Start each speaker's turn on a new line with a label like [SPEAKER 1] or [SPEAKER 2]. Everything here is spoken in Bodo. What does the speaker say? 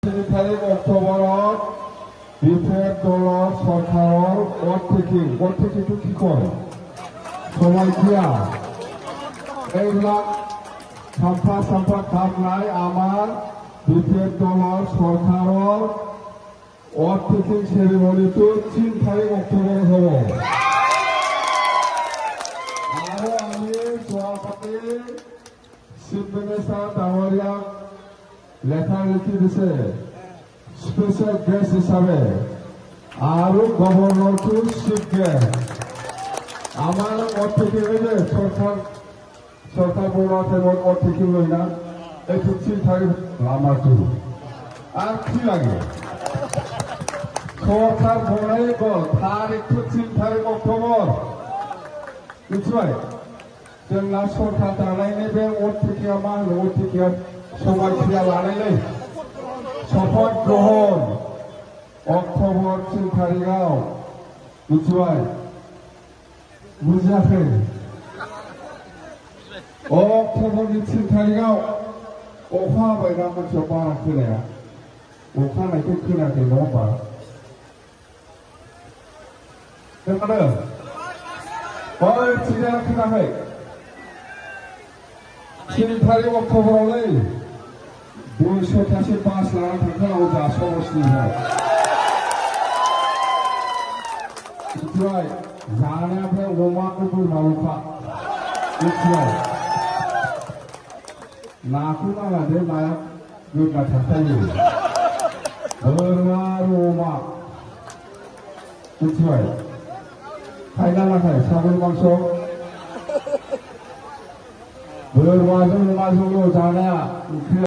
[SPEAKER 1] তারিখ অক্টোবরত বিফের দলৰ সরকারের অর্থেকি কি করে সময় দিয়া এইবিলাক সাম্পা খামনাই আমার বিফের দলৰ সরকারের অর্থেকি সেরিমনিটো 3 তারিখ অক্টোবর হব আর আমি যোৱাকালি চিফ মিনিস্টার ডাঙরিয়া লেখা লিখি দিছে স্পেশাল গেস্ট হিসাবে আর গভর্নরটো চিফ গেস্ট আমার অর্থেকি সরকার বড়াতে অর্থেকি লই না এইটো 3 তারিখ আমারটো আর কি লাগে সরকার বড়াই গল তারিখটো 3 তারিখ অক্টোবর মিथिबाय जोंना सरकार दानायनि बे अर्थेकिया मा होनो अर्थेकिया समायखिया लानायलै शपथ ग्रहण अक्ट'बर 3 तारिखआव मिथिबाय बुजियाखै अक्ट'बरनि 3 तारिखआव अखा हाबायना मानसिया बारा खोनाया अखा हानायखौ खोनायाखै नङा होमबा खोनादों ओइ थिगानो खोनाखै 3 तारिख अक्ट'बरावलै 200थासो बास लानानै थांखानांगौ जा समस्तिनिफ्राय मिथिबाय जानायनिफ्राय अमाखौ बोरमाल'खा मिथिबाय नाखौ नाङा दे नाया गोदना थाखायो बोरमा आरो अमा मिथिबाय खायना नाथाय सागल मांस बोरमाजों अमाजोंल' जानाया